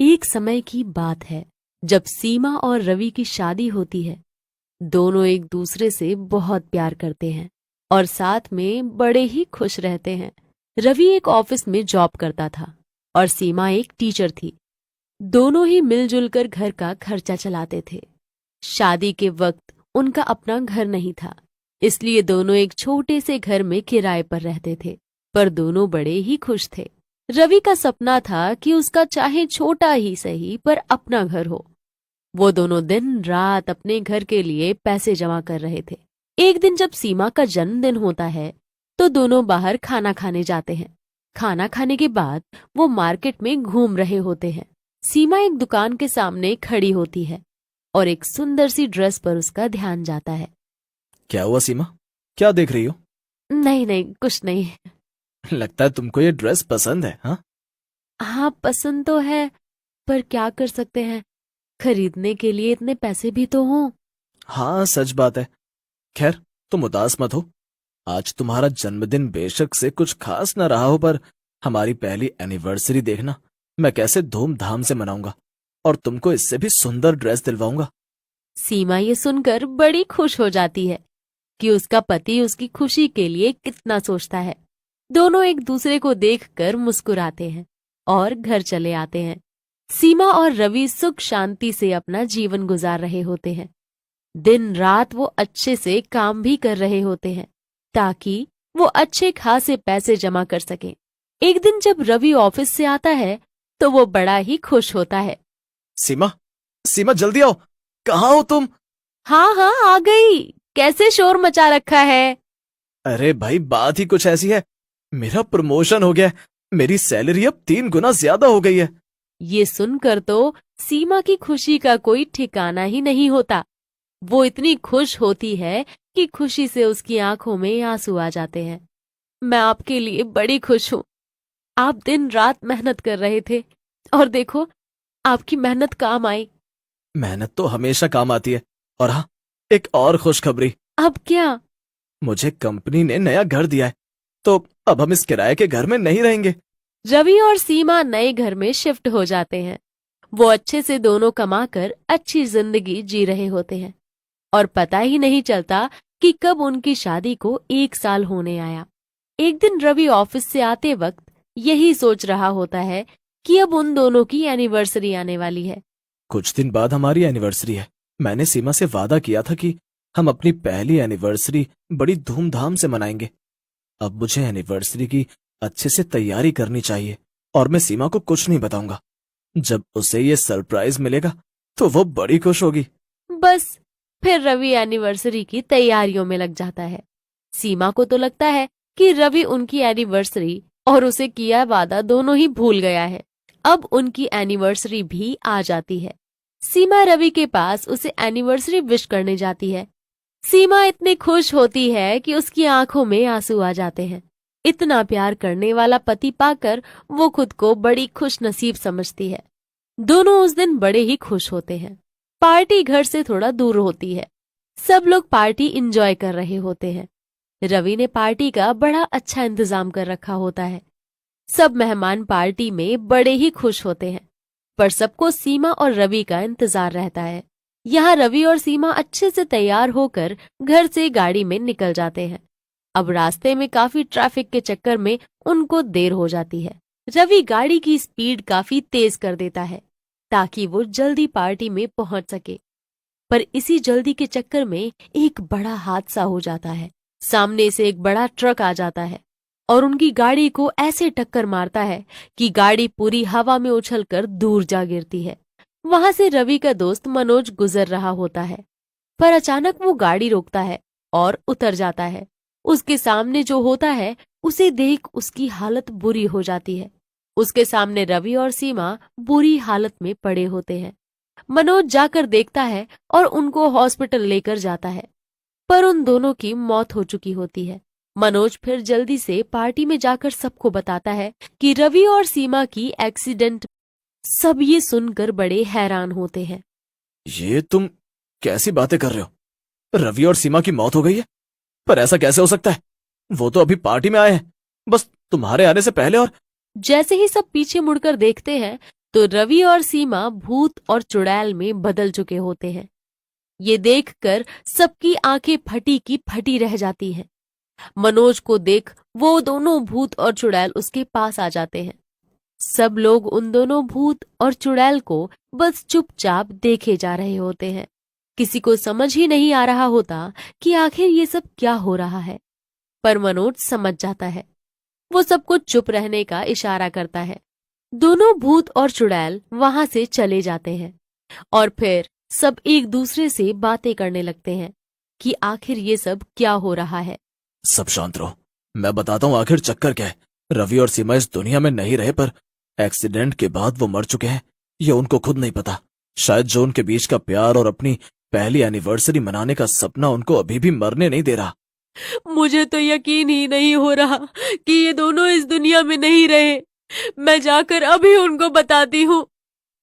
एक समय की बात है जब सीमा और रवि की शादी होती है। दोनों एक दूसरे से बहुत प्यार करते हैं और साथ में बड़े ही खुश रहते हैं। रवि एक ऑफिस में जॉब करता था और सीमा एक टीचर थी। दोनों ही मिलजुल कर घर का खर्चा चलाते थे। शादी के वक्त उनका अपना घर नहीं था, इसलिए दोनों एक छोटे से घर में किराए पर रहते थे, पर दोनों बड़े ही खुश थे। रवि का सपना था कि उसका चाहे छोटा ही सही पर अपना घर हो। वो दोनों दिन रात अपने घर के लिए पैसे जमा कर रहे थे। एक दिन जब सीमा का जन्मदिन होता है तो दोनों बाहर खाना खाने जाते हैं। खाना खाने के बाद वो मार्केट में घूम रहे होते हैं। सीमा एक दुकान के सामने खड़ी होती है और एक सुंदर सी ड्रेस पर उसका ध्यान जाता है। क्या हुआ सीमा, क्या देख रही हो? नहीं नहीं, कुछ नहीं। लगता है तुमको ये ड्रेस पसंद है। हाँ हाँ, पसंद तो है, पर क्या कर सकते हैं, खरीदने के लिए इतने पैसे भी तो हों। हाँ, सच बात है। खैर, तुम उदास मत हो। आज तुम्हारा जन्मदिन बेशक से कुछ खास ना रहा हो, पर हमारी पहली एनिवर्सरी देखना मैं कैसे धूमधाम से मनाऊंगा और तुमको इससे भी सुंदर ड्रेस दिलवाऊंगा। सीमा ये सुनकर बड़ी खुश हो जाती है कि उसका पति उसकी खुशी के लिए कितना सोचता है। दोनों एक दूसरे को देखकर मुस्कुराते हैं और घर चले आते हैं। सीमा और रवि सुख शांति से अपना जीवन गुजार रहे होते हैं। दिन रात वो अच्छे से काम भी कर रहे होते हैं ताकि वो अच्छे खासे पैसे जमा कर सकें। एक दिन जब रवि ऑफिस से आता है तो वो बड़ा ही खुश होता है। सीमा, सीमा जल्दी आओ, कहाँ हो तुम? हाँ हाँ, आ गई। कैसे शोर मचा रखा है। अरे भाई, बात ही कुछ ऐसी है। मेरा प्रमोशन हो गया है। मेरी सैलरी अब 3 गुना ज्यादा हो गई है। ये सुनकर तो सीमा की खुशी का कोई ठिकाना ही नहीं होता। वो इतनी खुश होती है कि खुशी से उसकी आंखों में आंसू आ जाते हैं। मैं आपके लिए बड़ी खुश हूँ। आप दिन रात मेहनत कर रहे थे और देखो, आपकी मेहनत काम आई। मेहनत तो हमेशा काम आती है। और हाँ, एक और खुशखबरी। अब क्या? मुझे कंपनी ने नया घर दिया है, तो अब हम इस किराए के घर में नहीं रहेंगे। रवि और सीमा नए घर में शिफ्ट हो जाते हैं। वो अच्छे से दोनों कमाकर अच्छी जिंदगी जी रहे होते हैं और पता ही नहीं चलता कि कब उनकी शादी को 1 साल होने आया। एक दिन रवि ऑफिस से आते वक्त यही सोच रहा होता है कि अब उन दोनों की एनिवर्सरी आने वाली है। कुछ दिन बाद हमारी एनिवर्सरी है। मैंने सीमा से वादा किया था कि हम अपनी पहली एनिवर्सरी बड़ी धूमधाम से मनाएंगे। अब मुझे एनिवर्सरी की अच्छे से तैयारी करनी चाहिए और मैं सीमा को कुछ नहीं बताऊंगा। जब उसे ये सरप्राइज मिलेगा तो वो बड़ी खुश होगी। बस फिर रवि एनिवर्सरी की तैयारियों में लग जाता है। सीमा को तो लगता है कि रवि उनकी एनिवर्सरी और उसे किया वादा दोनों ही भूल गया है। अब उनकी एनिवर्सरी भी आ जाती है। सीमा रवि के पास उसे एनिवर्सरी विश करने जाती है। सीमा इतनी खुश होती है कि उसकी आंखों में आंसू आ जाते हैं। इतना प्यार करने वाला पति पाकर वो खुद को बड़ी खुश नसीब समझती है। दोनों उस दिन बड़े ही खुश होते हैं। पार्टी घर से थोड़ा दूर होती है। सब लोग पार्टी इंजॉय कर रहे होते हैं। रवि ने पार्टी का बड़ा अच्छा इंतजाम कर रखा होता है। सब मेहमान पार्टी में बड़े ही खुश होते हैं, पर सबको सीमा और रवि का इंतजार रहता है। यहाँ रवि और सीमा अच्छे से तैयार होकर घर से गाड़ी में निकल जाते हैं। अब रास्ते में काफी ट्रैफिक के चक्कर में उनको देर हो जाती है। रवि गाड़ी की स्पीड काफी तेज कर देता है ताकि वो जल्दी पार्टी में पहुंच सके, पर इसी जल्दी के चक्कर में एक बड़ा हादसा हो जाता है। सामने से एक बड़ा ट्रक आ जाता है और उनकी गाड़ी को ऐसे टक्कर मारता है कि गाड़ी पूरी हवा में उछलकर दूर जा गिरती है। वहां से रवि का दोस्त मनोज गुजर रहा होता है, पर अचानक वो गाड़ी रोकता है और उतर जाता है। उसके सामने जो होता है उसे देख उसकी हालत बुरी हो जाती है। उसके सामने रवि और सीमा बुरी हालत में पड़े होते हैं। मनोज जाकर देखता है और उनको हॉस्पिटल लेकर जाता है, पर उन दोनों की मौत हो चुकी होती है। मनोज फिर जल्दी से पार्टी में जाकर सबको बताता है कि रवि और सीमा की एक्सीडेंट। सब ये सुनकर बड़े हैरान होते हैं। ये तुम कैसी बातें कर रहे हो? रवि और सीमा की मौत हो गई है? पर ऐसा कैसे हो सकता है? वो तो अभी पार्टी में आए हैं, बस तुम्हारे आने से पहले। और जैसे ही सब पीछे मुड़कर देखते हैं तो रवि और सीमा भूत और चुड़ैल में बदल चुके होते हैं। ये देखकर सबकी आंखें फटी की फटी रह जाती हैं। मनोज को देख वो दोनों भूत और चुड़ैल उसके पास आ जाते हैं। सब लोग उन दोनों भूत और चुड़ैल को बस चुपचाप देखे जा रहे होते हैं। किसी को समझ ही नहीं आ रहा होता कि आखिर ये सब क्या हो रहा है। पर मनोज समझ जाता है। वो सबको चुप रहने का इशारा करता है। दोनों भूत और चुड़ैल वहां से चले जाते हैं और फिर सब एक दूसरे से बातें करने लगते हैं कि आखिर ये सब क्या हो रहा है। सब शांत रहो, मैं बताता हूँ आखिर चक्कर क्या है। रवि और सीमा इस दुनिया में नहीं रहे, पर एक्सीडेंट के बाद वो मर चुके हैं, ये उनको खुद नहीं पता। शायद जो उनके बीच का प्यार और अपनी पहली एनिवर्सरी मनाने का सपना उनको अभी भी मरने नहीं दे रहा। मुझे तो यकीन ही नहीं हो रहा कि ये दोनों इस दुनिया में नहीं रहे। मैं जाकर अभी उनको बताती हूँ।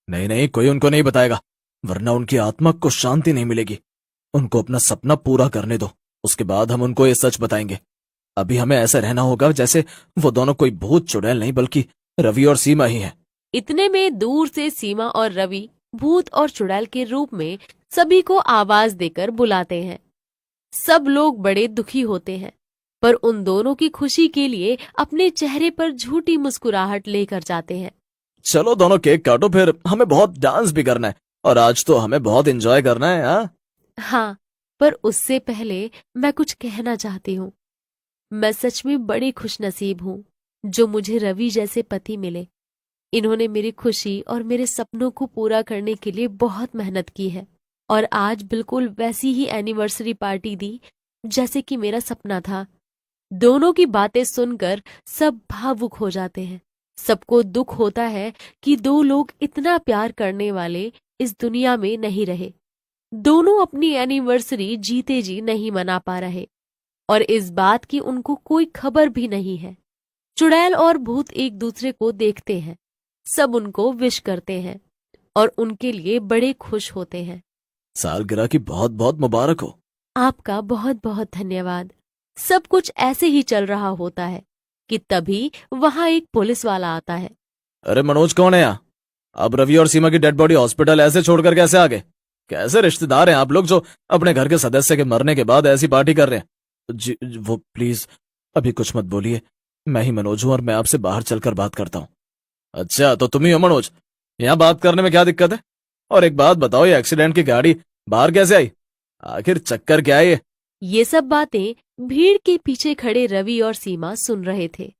नहीं नहीं, कोई उनको नहीं बताएगा, वरना उनकी आत्मा को शांति नहीं मिलेगी। उनको अपना सपना पूरा करने दो, उसके बाद हम उनको ये सच बताएंगे। अभी हमें ऐसा रहना होगा जैसे वो दोनों कोई भूत चुड़ैल नहीं बल्कि रवि और सीमा ही है। इतने में दूर से सीमा और रवि भूत और चुड़ैल के रूप में सभी को आवाज देकर बुलाते हैं। सब लोग बड़े दुखी होते हैं, पर उन दोनों की खुशी के लिए अपने चेहरे पर झूठी मुस्कुराहट लेकर जाते हैं। चलो दोनों केक काटो, फिर हमें बहुत डांस भी करना है और आज तो हमें बहुत एंजॉय करना है। हाँ, पर उससे पहले मैं कुछ कहना चाहती हूँ। मैं सच में बड़ी खुशनसीब हूँ जो मुझे रवि जैसे पति मिले। इन्होंने मेरी खुशी और मेरे सपनों को पूरा करने के लिए बहुत मेहनत की है और आज बिल्कुल वैसी ही एनिवर्सरी पार्टी दी जैसे कि मेरा सपना था। दोनों की बातें सुनकर सब भावुक हो जाते हैं। सबको दुख होता है कि दो लोग इतना प्यार करने वाले इस दुनिया में नहीं रहे। दोनों अपनी एनिवर्सरी जीते जी नहीं मना पा रहे और इस बात की उनको कोई खबर भी नहीं है। चुड़ैल और भूत एक दूसरे को देखते हैं, सब उनको विश करते हैं और उनके लिए बड़े खुश होते हैं। सालगिरह की बहुत बहुत मुबारक हो। आपका बहुत बहुत धन्यवाद। सब कुछ ऐसे ही चल रहा होता है कि तभी वहां एक पुलिस वाला आता है। अरे मनोज, कौन है यहाँ? अब रवि और सीमा की डेड बॉडी हॉस्पिटल ऐसे छोड़कर कैसे आ गए? कैसे रिश्तेदार हैं आप लोग जो अपने घर के सदस्य के मरने के बाद ऐसी पार्टी कर रहे हैं? जी वो प्लीज अभी कुछ मत बोलिए, मैं ही मनोज हूं और मैं आपसे बाहर चलकर बात करता हूँ। अच्छा, तो तुम ही हो मनोज? यहाँ बात करने में क्या दिक्कत है? और एक बात बताओ, ये एक्सीडेंट की गाड़ी बाहर कैसे आई? आखिर चक्कर क्या है ये सब बातें भीड़ के पीछे खड़े रवि और सीमा सुन रहे थे।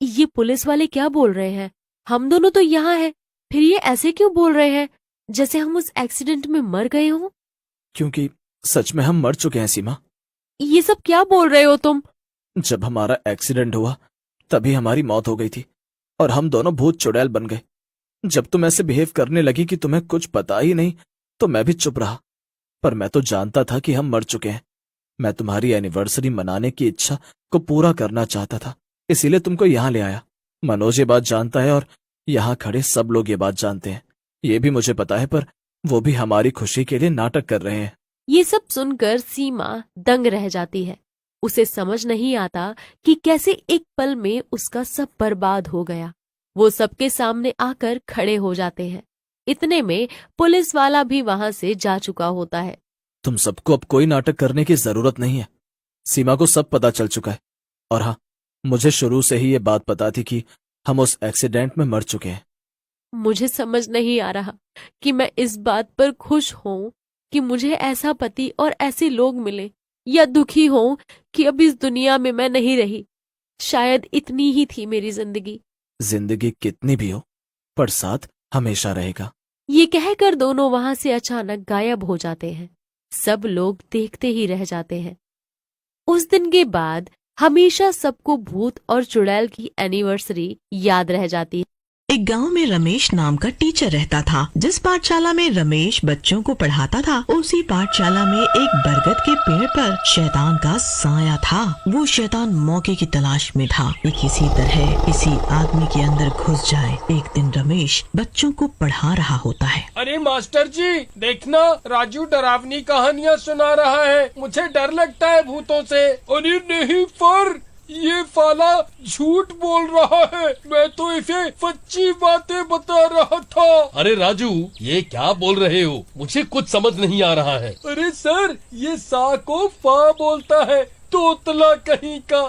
ये पुलिस वाले क्या बोल रहे हैं? हम दोनों तो यहाँ हैं, फिर ये ऐसे क्यों बोल रहे हैं जैसे हम उस एक्सीडेंट में मर गए हों? क्योंकि सच में हम मर चुके हैं सीमा। ये सब क्या बोल रहे हो तुम? जब हमारा एक्सीडेंट हुआ तभी हमारी मौत हो गई थी और हम दोनों भूत चुड़ैल बन गए। जब तुम ऐसे बिहेव करने लगी कि तुम्हें कुछ पता ही नहीं तो मैं भी चुप रहा, पर मैं तो जानता था कि हम मर चुके हैं। मैं तुम्हारी एनिवर्सरी मनाने की इच्छा को पूरा करना चाहता था, इसीलिए तुमको यहाँ ले आया। मनोज ये बात जानता है और यहाँ खड़े सब लोग ये बात जानते हैं। ये भी मुझे पता है, पर वो भी हमारी खुशी के लिए नाटक कर रहे हैं। ये सब सुनकर सीमा दंग रह जाती है। उसे समझ नहीं आता कि कैसे एक पल में उसका सब बर्बाद हो गया। वो सबके सामने आकर खड़े हो जाते हैं। इतने में पुलिस वाला भी वहां से जा चुका होता है। तुम सबको अब कोई नाटक करने की जरूरत नहीं है। सीमा को सब पता चल चुका है और हाँ, मुझे शुरू से ही ये बात पता थी कि हम उस एक्सीडेंट में मर चुके हैं। मुझे समझ नहीं आ रहा कि मैं इस बात पर खुश हूँ कि मुझे ऐसा पति और ऐसे लोग मिले, या दुखी हूँ कि अब इस दुनिया में मैं नहीं रही। शायद इतनी ही थी मेरी जिंदगी। जिंदगी कितनी भी हो, पर साथ हमेशा रहेगा। ये कहकर दोनों वहां से अचानक गायब हो जाते हैं। सब लोग देखते ही रह जाते हैं। उस दिन के बाद हमेशा सबको भूत और चुड़ैल की एनिवर्सरी याद रह जाती है। एक गांव में रमेश नाम का टीचर रहता था। जिस पाठशाला में रमेश बच्चों को पढ़ाता था, उसी पाठशाला में एक बरगद के पेड़ पर शैतान का साया था। वो शैतान मौके की तलाश में था कि किसी तरह किसी आदमी के अंदर घुस जाए। एक दिन रमेश बच्चों को पढ़ा रहा होता है। अरे मास्टर जी, देखना राजू डरावनी कहानियाँ सुना रहा है। मुझे डर लगता है भूतों से। अरे नहीं, पर ये फाला झूठ बोल रहा है। मैं तो इसे सच्ची बातें बता रहा था। अरे राजू, ये क्या बोल रहे हो? मुझे कुछ समझ नहीं आ रहा है। अरे सर, ये सा को फा बोलता है, तोतला कहीं का।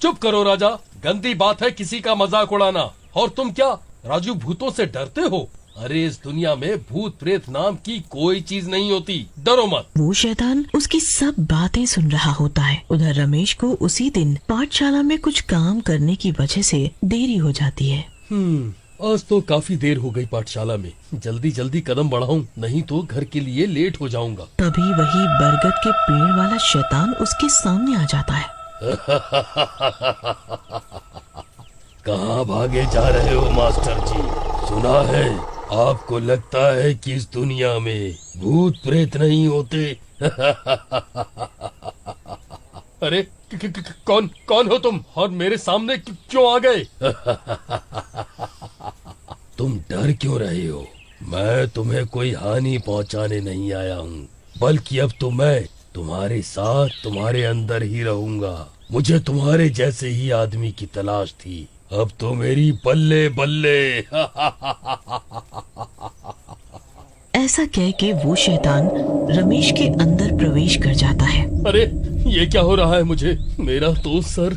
चुप करो राजा, गंदी बात है किसी का मजाक उड़ाना। और तुम क्या राजू भूतों से डरते हो? अरे इस दुनिया में भूत प्रेत नाम की कोई चीज नहीं होती, डरो मत। वो शैतान उसकी सब बातें सुन रहा होता है। उधर रमेश को उसी दिन पाठशाला में कुछ काम करने की वजह से देरी हो जाती है। आज तो काफी देर हो गई पाठशाला में। जल्दी जल्दी कदम बढ़ाऊं, नहीं तो घर के लिए लेट हो जाऊंगा। तभी वही बरगद के पेड़ वाला शैतान उसके सामने आ जाता है। कहाँ भागे जा रहे हो मास्टर जी? सुना है आपको लगता है कि इस दुनिया में भूत प्रेत नहीं होते। अरे कौन कौन हो तुम और मेरे सामने क्यों आ गए? तुम डर क्यों रहे हो? मैं तुम्हें कोई हानि पहुंचाने नहीं आया हूँ, बल्कि अब तो मैं तुम्हारे साथ तुम्हारे अंदर ही रहूंगा। मुझे तुम्हारे जैसे ही आदमी की तलाश थी, अब तो मेरी बल्ले बल्ले। ऐसा कह के वो शैतान रमेश के अंदर प्रवेश कर जाता है। अरे ये क्या हो रहा है मुझे? मेरा तो सर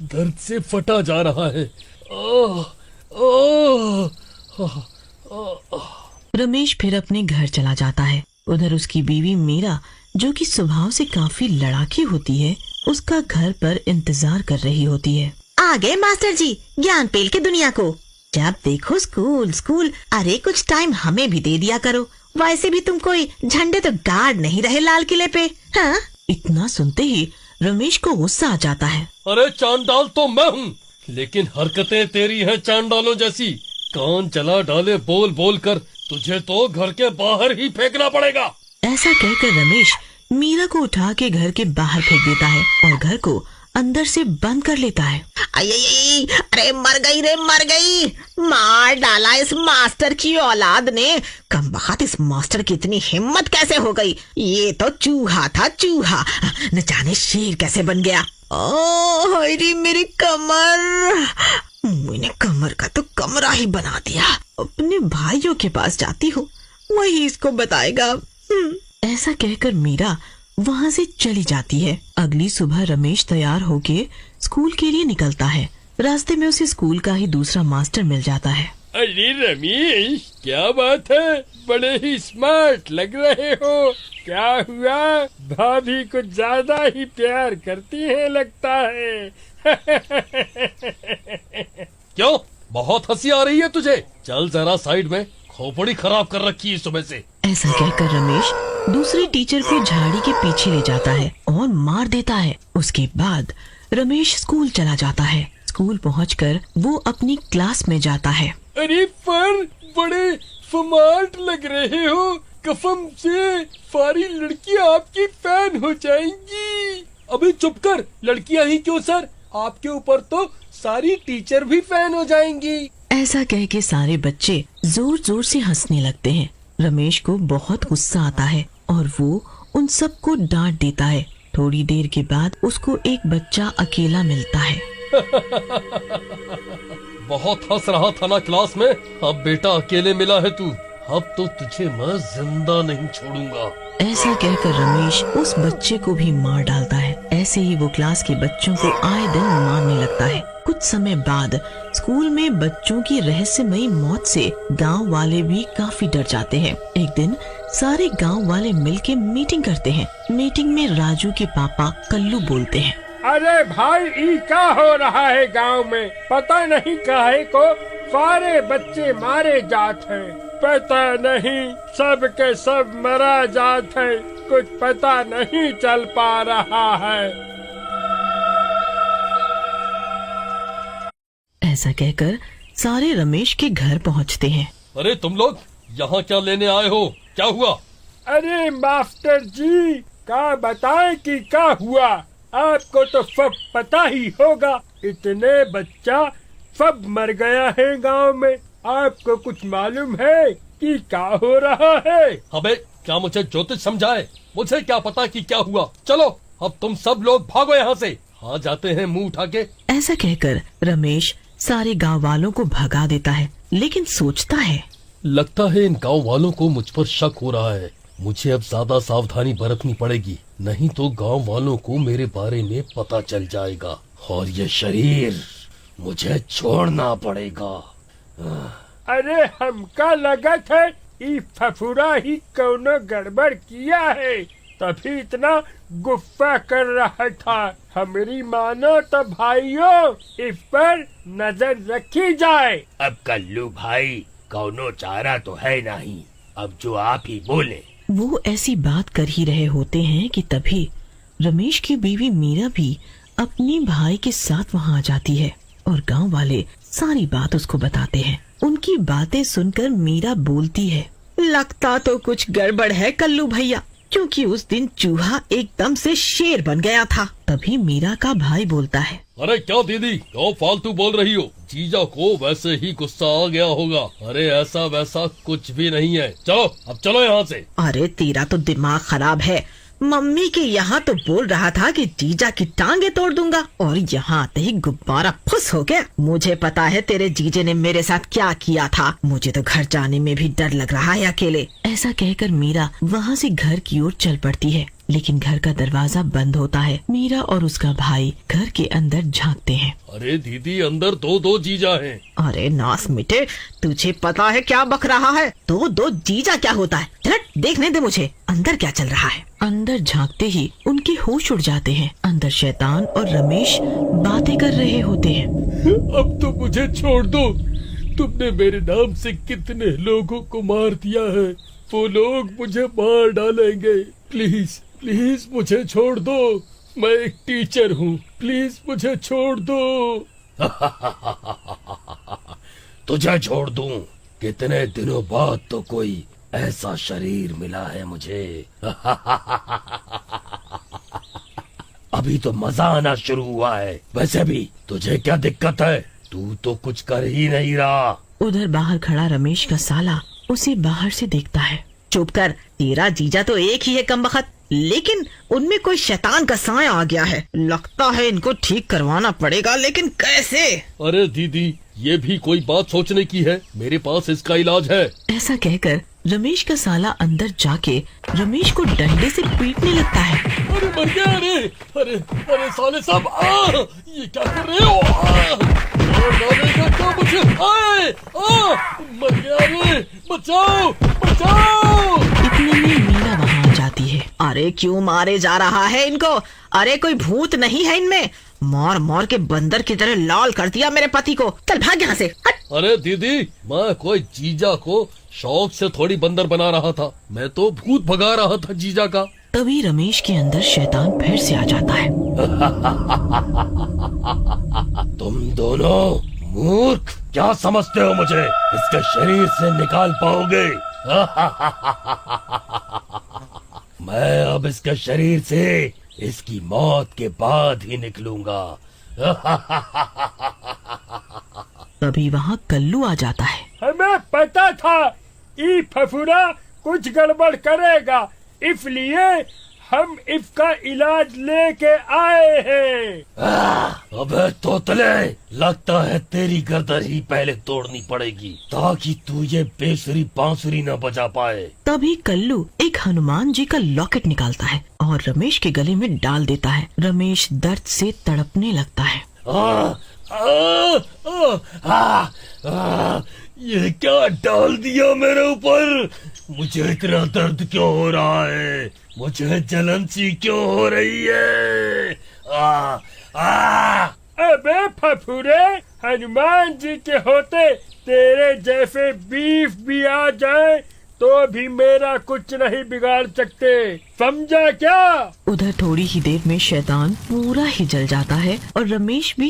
दर्द से फटा जा रहा है। रमेश फिर अपने घर चला जाता है। उधर उसकी बीवी मीरा, जो कि स्वभाव से काफी लड़ाकी होती है, उसका घर पर इंतजार कर रही होती है। आ गए मास्टर जी, ज्ञान पेल के दुनिया को। जब देखो स्कूल स्कूल, अरे कुछ टाइम हमें भी दे दिया करो। वैसे भी तुम कोई झंडे तो गार्ड नहीं रहे लाल किले पे। हाँ? इतना सुनते ही रमेश को गुस्सा आ जाता है। अरे चांडाल तो मैं हूँ, लेकिन हरकतें तेरी हैं चांडालों जैसी। कान चला डाले बोल बोल कर तुझे तो घर के बाहर ही फेंकना पड़ेगा। ऐसा कहकर रमेश मीरा को उठा के घर के बाहर फेंक देता है और घर को अंदर से बंद कर लेता है। अरे मर गई रे मर गई, मार डाला इस मास्टर की औलाद ने। कमबख्त, इस मास्टर की इतनी हिम्मत कैसे हो गई? ये तो चूहा था चूहा, न जाने शेर कैसे बन गया। ओह हाय मेरी कमर, मैंने कमर का तो कमरा ही बना दिया। अपने भाइयों के पास जाती हूँ, वही इसको बताएगा। ऐसा कहकर मीरा वहाँ से चली जाती है। अगली सुबह रमेश तैयार होके स्कूल के लिए निकलता है। रास्ते में उसे स्कूल का ही दूसरा मास्टर मिल जाता है। अरे रमेश, क्या बात है? बड़े ही स्मार्ट लग रहे हो। क्या हुआ? भाभी कुछ ज्यादा ही प्यार करती है लगता है। क्यों, बहुत हंसी आ रही है तुझे? चल जरा साइड में, खोपड़ी खराब कर रखी है सुबह से। ऐसा कहकर रमेश दूसरे टीचर को झाड़ी के पीछे ले जाता है और मार देता है। उसके बाद रमेश स्कूल चला जाता है। स्कूल पहुंचकर वो अपनी क्लास में जाता है। अरे पर बड़े स्मार्ट लग रहे हो, कसम से सारी लड़कियां आपकी फैन हो जाएंगी। अबे चुप कर, लड़कियां ही क्यों सर, आपके ऊपर तो सारी टीचर भी फैन हो जाएंगी। ऐसा कह के सारे बच्चे जोर जोर से हंसने लगते हैं। रमेश को बहुत गुस्सा आता है और वो उन सबको डांट देता है। थोड़ी देर के बाद उसको एक बच्चा अकेला मिलता है। बहुत हंस रहा था ना क्लास में, अब बेटा अकेले मिला है तू। अब तो तुझे मैं जिंदा नहीं छोड़ूंगा। ऐसा कहकर रमेश उस बच्चे को भी मार डालता है। ऐसे ही वो क्लास के बच्चों को आए दिन मारने लगता है। कुछ समय बाद स्कूल में बच्चों की रहस्यमयी मौत से गांव वाले भी काफी डर जाते हैं। एक दिन सारे गांव वाले मिलके मीटिंग करते हैं। मीटिंग में राजू के पापा कल्लू बोलते हैं। अरे भाई, ई क्या हो रहा है गांव में? पता नहीं काहे को सारे बच्चे मारे जात हैं। पता नहीं, सब के सब मरा जात है, कुछ पता नहीं चल पा रहा है। ऐसा कहकर सारे रमेश के घर पहुंचते हैं। अरे तुम लोग यहाँ क्या लेने आए हो? क्या हुआ? अरे मास्टर जी, क्या बताएं कि क्या हुआ? आपको तो सब पता ही होगा, इतने बच्चा सब मर गया है गांव में। आपको कुछ मालूम है कि क्या हो रहा है? अबे क्या मुझे ज्योतिष समझाए? मुझे क्या पता कि क्या हुआ? चलो अब तुम सब लोग भागो यहाँ से। हाँ जाते हैं मुंह उठा के। ऐसा कहकर रमेश सारे गांव वालों को भगा देता है, लेकिन सोचता है लगता है इन गांव वालों को मुझ पर शक हो रहा है। मुझे अब ज्यादा सावधानी बरतनी पड़ेगी, नहीं तो गांव वालों को मेरे बारे में पता चल जाएगा और ये शरीर मुझे छोड़ना पड़ेगा। अरे हमका लगत है ई फफूरा ही कौनो गड़बड़ किया है, तभी इतना गुस्सा कर रहा था। हमारी मानो तो भाइयों इस पर नजर रखी जाए। अब कल्लू भाई कौनो चारा तो है नहीं, अब जो आप ही बोले। वो ऐसी बात कर ही रहे होते हैं कि तभी रमेश की बीवी मीरा भी अपने भाई के साथ वहाँ आ जाती है और गांव वाले सारी बात उसको बताते हैं। उनकी बातें सुनकर मीरा बोलती है, लगता तो कुछ गड़बड़ है कल्लू भैया, क्योंकि उस दिन चूहा एकदम से शेर बन गया था। तभी मीरा का भाई बोलता है, अरे क्या दीदी क्यों फालतू बोल रही हो? जीजा को वैसे ही गुस्सा आ गया होगा। अरे ऐसा वैसा कुछ भी नहीं है, चलो अब चलो यहाँ से। अरे तेरा तो दिमाग खराब है, मम्मी के यहाँ तो बोल रहा था कि जीजा की टांगे तोड़ दूंगा और यहाँ आते ही गुब्बारा फुस हो गया। मुझे पता है तेरे जीजे ने मेरे साथ क्या किया था, मुझे तो घर जाने में भी डर लग रहा है अकेले। ऐसा कहकर मीरा वहाँ से घर की ओर चल पड़ती है, लेकिन घर का दरवाजा बंद होता है। मीरा और उसका भाई घर के अंदर झांकते हैं। अरे दीदी अंदर दो जीजा हैं। अरे नास मिटे, तुझे पता है क्या बक रहा है? दो जीजा क्या होता है? चल देखने दे मुझे अंदर क्या चल रहा है। अंदर झांकते ही उनके होश उड़ जाते हैं। अंदर शैतान और रमेश बातें कर रहे होते हैं। अब तो मुझे छोड़ दो, तुमने मेरे नाम से कितने लोगों को मार दिया है, वो लोग मुझे मार डालेंगे। प्लीज प्लीज मुझे छोड़ दो, मैं एक टीचर हूँ, प्लीज मुझे छोड़ दो। तुझे छोड़ दूं? कितने दिनों बाद तो कोई ऐसा शरीर मिला है मुझे। अभी तो मजा आना शुरू हुआ है। वैसे भी तुझे क्या दिक्कत है? तू तो कुछ कर ही नहीं रहा। उधर बाहर खड़ा रमेश का साला उसे बाहर से देखता है। चुप कर, तेरा जीजा तो एक ही है कमबख्त, लेकिन उनमें कोई शैतान का साया आ गया है। लगता है इनको ठीक करवाना पड़ेगा, लेकिन कैसे? अरे दीदी ये भी कोई बात सोचने की है, मेरे पास इसका इलाज है। ऐसा कहकर रमेश का साला अंदर जाके रमेश को डंडे से पीटने लगता है। अरे मर गया। अरे अरे साले साहब, ये क्या कर रहे हो? डालेगा क्या मुझे? मर गया। रे बचाओ बचाओ। इतने में मीरा वहाँ आ जाती है। अरे क्यों मारे जा रहा है इनको? अरे कोई भूत नहीं है इनमें? मार मार के बंदर की तरह लाल कर दिया मेरे पति को। चल भाग यहाँ से, हट। अरे दीदी मैं कोई जीजा को शौक से थोड़ी बंदर बना रहा था, मैं तो भूत भगा रहा था जीजा का। तभी रमेश के अंदर शैतान फिर से आ जाता है। तुम दोनों मूर्ख, क्या समझते हो मुझे इसके शरीर से निकाल पाओगे? मैं अब इसके शरीर से इसकी मौत के बाद ही निकलूंगा। तभी वहाँ कल्लू आ जाता है। हमें पता था ई फफूरा कुछ गड़बड़ करेगा, इसलिए हम इसका इलाज लेके आए हैं। अबे तोतले, लगता है तेरी गर्दन ही पहले तोड़नी पड़ेगी ताकि तू ये बेसुरी बांसुरी न बजा पाए। तभी कल्लू एक हनुमान जी का लॉकेट निकालता है और रमेश के गले में डाल देता है। रमेश दर्द से तड़पने लगता है। ये क्या डाल दिया मेरे ऊपर? मुझे इतना दर्द क्यों हो रहा है? मुझे जलन सी क्यों हो रही है? अबे फफूरे, हनुमान जी के होते तेरे जैसे 20 भी आ जाए तो भी मेरा कुछ नहीं बिगाड़ सकते, समझा क्या? उधर थोड़ी ही देर में शैतान पूरा ही जल जाता है और रमेश भी